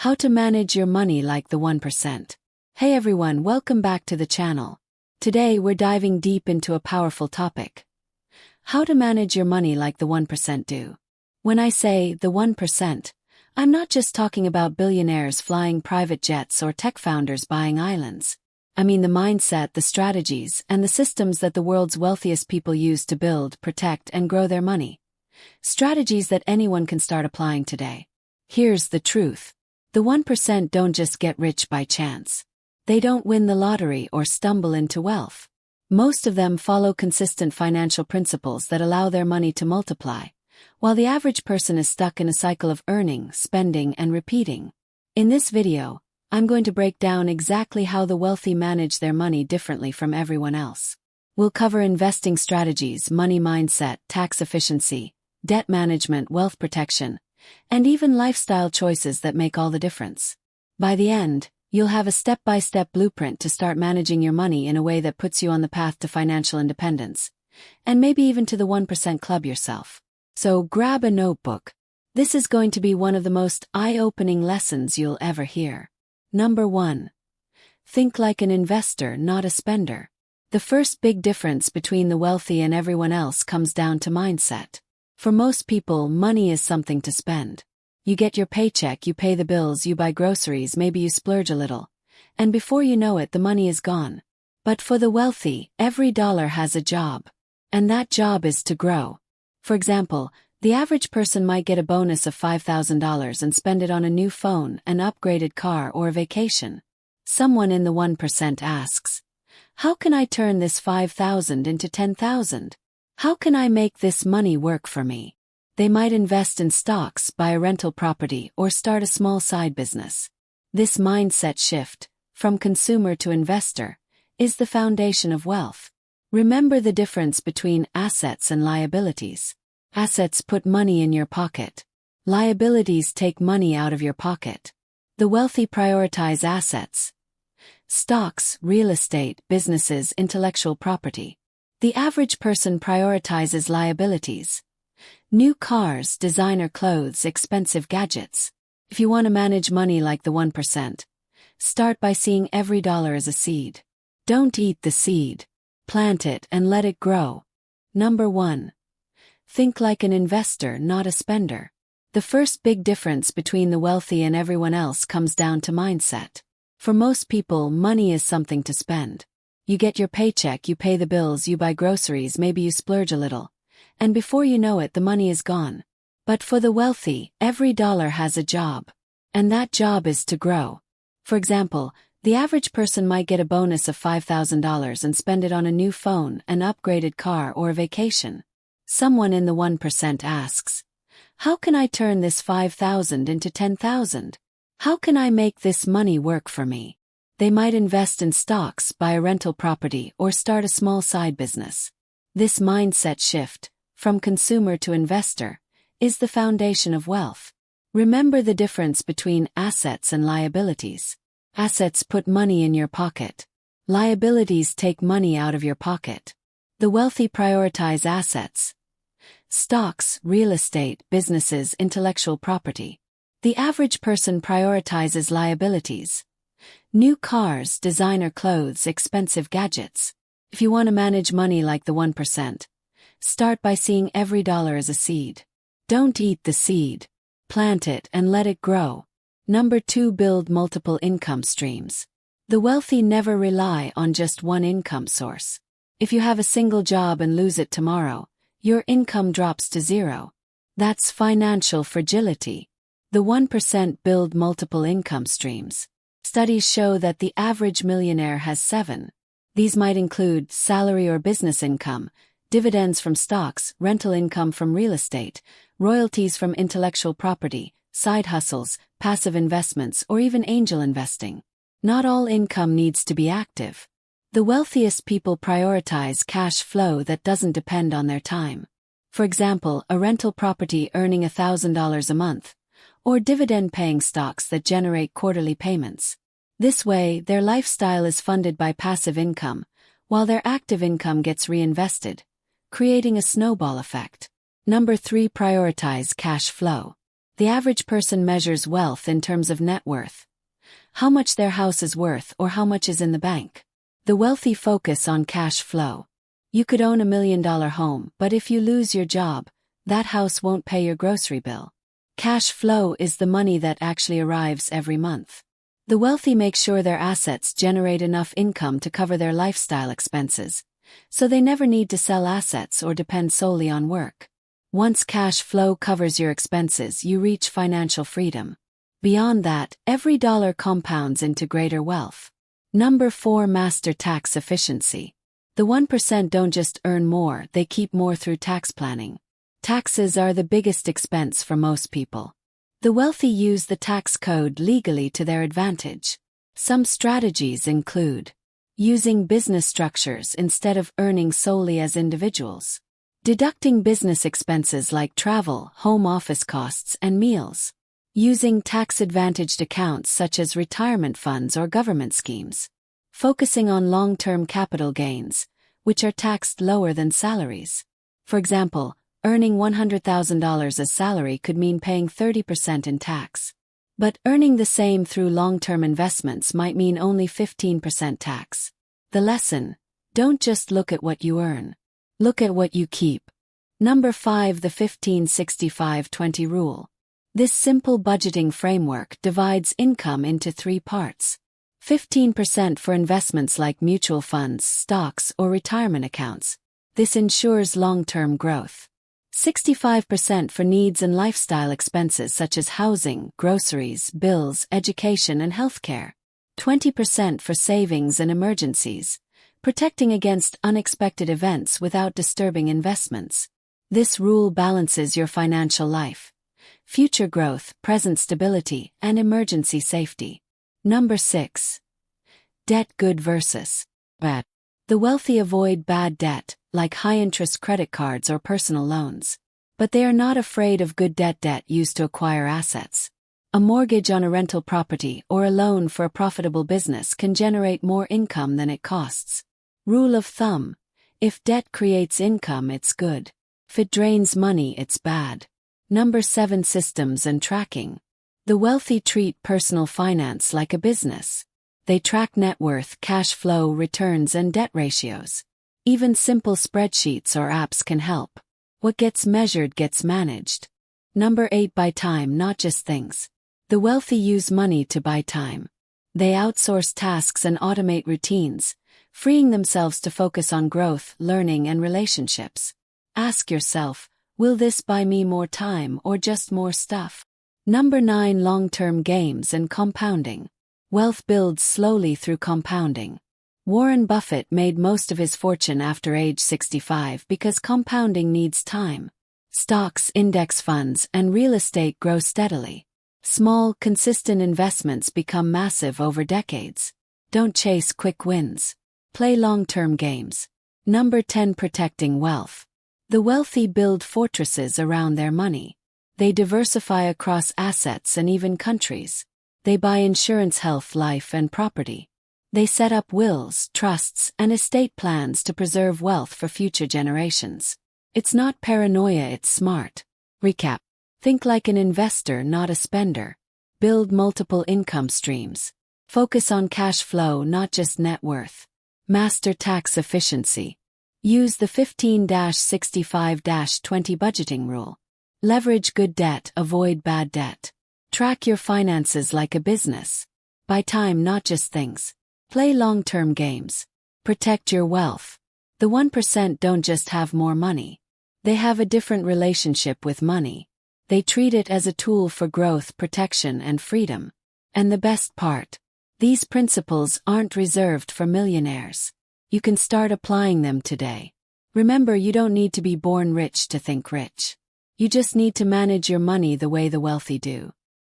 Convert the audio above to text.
How to manage your money like the 1%. Hey everyone, welcome back to the channel. Today we're diving deep into a powerful topic. How to manage your money like the 1% do. When I say the 1%, I'm not just talking about billionaires flying private jets or tech founders buying islands. I mean the mindset, the strategies, and the systems that the world's wealthiest people use to build, protect, and grow their money. Strategies that anyone can start applying today. Here's the truth. The 1% don't just get rich by chance. They don't win the lottery or stumble into wealth. Most of them follow consistent financial principles that allow their money to multiply, while the average person is stuck in a cycle of earning, spending, and repeating. In this video, I'm going to break down exactly how the wealthy manage their money differently from everyone else. We'll cover investing strategies, money mindset, tax efficiency, debt management, wealth protection, and even lifestyle choices that make all the difference. By the end, you'll have a step-by-step blueprint to start managing your money in a way that puts you on the path to financial independence, and maybe even to the 1% club yourself. So grab a notebook. This is going to be one of the most eye-opening lessons you'll ever hear. Number 1. Think like an investor, not a spender. The first big difference between the wealthy and everyone else comes down to mindset. For most people, money is something to spend. You get your paycheck, you pay the bills, you buy groceries, maybe you splurge a little. And before you know it, the money is gone. But for the wealthy, every dollar has a job. And that job is to grow. For example, the average person might get a bonus of $5,000 and spend it on a new phone, an upgraded car, or a vacation. Someone in the 1% asks, how can I turn this $5,000 into $10,000? How can I make this money work for me? They might invest in stocks, buy a rental property, or start a small side business. This mindset shift, from consumer to investor, is the foundation of wealth. Remember the difference between assets and liabilities. Assets put money in your pocket. Liabilities take money out of your pocket. The wealthy prioritize assets. Stocks, real estate, businesses, intellectual property. The average person prioritizes liabilities. New cars, designer clothes, expensive gadgets. If you want to manage money like the 1%, start by seeing every dollar as a seed. Don't eat the seed. Plant it and let it grow. Number 1. Think like an investor, not a spender. The first big difference between the wealthy and everyone else comes down to mindset. For most people, money is something to spend. You get your paycheck, you pay the bills, you buy groceries, maybe you splurge a little. And before you know it, the money is gone. But for the wealthy, every dollar has a job. And that job is to grow. For example, the average person might get a bonus of $5,000 and spend it on a new phone, an upgraded car, or a vacation. Someone in the 1% asks, how can I turn this $5,000 into $10,000? How can I make this money work for me? They might invest in stocks, buy a rental property, or start a small side business. This mindset shift, from consumer to investor, is the foundation of wealth. Remember the difference between assets and liabilities. Assets put money in your pocket. Liabilities take money out of your pocket. The wealthy prioritize assets. Stocks, real estate, businesses, intellectual property. The average person prioritizes liabilities. New cars, designer clothes, expensive gadgets. If you want to manage money like the 1%, start by seeing every dollar as a seed. Don't eat the seed. Plant it and let it grow. Number 2. Build multiple income streams. The wealthy never rely on just one income source. If you have a single job and lose it tomorrow, your income drops to zero. That's financial fragility. The 1% build multiple income streams. Studies show that the average millionaire has 7. These might include salary or business income, dividends from stocks, rental income from real estate, royalties from intellectual property, side hustles, passive investments, or even angel investing. Not all income needs to be active. The wealthiest people prioritize cash flow that doesn't depend on their time. For example, a rental property earning $1,000 a month, or dividend-paying stocks that generate quarterly payments. This way, their lifestyle is funded by passive income, while their active income gets reinvested, creating a snowball effect. Number 3. Prioritize cash flow. The average person measures wealth in terms of net worth. How much their house is worth or how much is in the bank. The wealthy focus on cash flow. You could own $1 million home, but if you lose your job, that house won't pay your grocery bill. Cash flow is the money that actually arrives every month. The wealthy make sure their assets generate enough income to cover their lifestyle expenses, so they never need to sell assets or depend solely on work. Once cash flow covers your expenses, you reach financial freedom. Beyond that, every dollar compounds into greater wealth. Number 4. Master tax efficiency. The 1% don't just earn more, they keep more through tax planning. Taxes are the biggest expense for most people. The wealthy use the tax code legally to their advantage. Some strategies include using business structures instead of earning solely as individuals, deducting business expenses like travel, home office costs, and meals, using tax-advantaged accounts such as retirement funds or government schemes, focusing on long-term capital gains, which are taxed lower than salaries. For example, earning $100,000 as salary could mean paying 30% in tax. But earning the same through long-term investments might mean only 15% tax. The lesson: don't just look at what you earn. Look at what you keep. Number 5. The 15-65-20 rule. This simple budgeting framework divides income into 3 parts. 15% for investments like mutual funds, stocks, or retirement accounts. This ensures long-term growth. 65% for needs and lifestyle expenses such as housing, groceries, bills, education, and healthcare. 20% for savings and emergencies, protecting against unexpected events without disturbing investments. This rule balances your financial life: future growth, present stability, and emergency safety. Number 6. Debt good versus bad. The wealthy avoid bad debt, like high-interest credit cards or personal loans. But they are not afraid of good debt used to acquire assets. A mortgage on a rental property or a loan for a profitable business can generate more income than it costs. Rule of thumb: if debt creates income, it's good. If it drains money, it's bad. Number 7. Systems and tracking. The wealthy treat personal finance like a business. They track net worth, cash flow, returns, and debt ratios. Even simple spreadsheets or apps can help. What gets measured gets managed. Number 8. Buy time, not just things. The wealthy use money to buy time. They outsource tasks and automate routines, freeing themselves to focus on growth, learning, and relationships. Ask yourself, will this buy me more time or just more stuff? Number 9. Long-term games and compounding. Wealth builds slowly through compounding. Warren Buffett made most of his fortune after age 65 because compounding needs time. Stocks, index funds, and real estate grow steadily. Small, consistent investments become massive over decades. Don't chase quick wins. Play long-term games. Number 10. Protecting wealth. The wealthy build fortresses around their money. They diversify across assets and even countries. They buy insurance, health, life, and property. They set up wills, trusts, and estate plans to preserve wealth for future generations. It's not paranoia, it's smart. Recap. Think like an investor, not a spender. Build multiple income streams. Focus on cash flow, not just net worth. Master tax efficiency. Use the 15-65-20 budgeting rule. Leverage good debt, avoid bad debt. Track your finances like a business. Buy time, not just things. Play long-term games. Protect your wealth. The 1% don't just have more money. They have a different relationship with money. They treat it as a tool for growth, protection, and freedom. And the best part: these principles aren't reserved for millionaires. You can start applying them today. Remember, you don't need to be born rich to think rich. You just need to manage your money the way the wealthy do.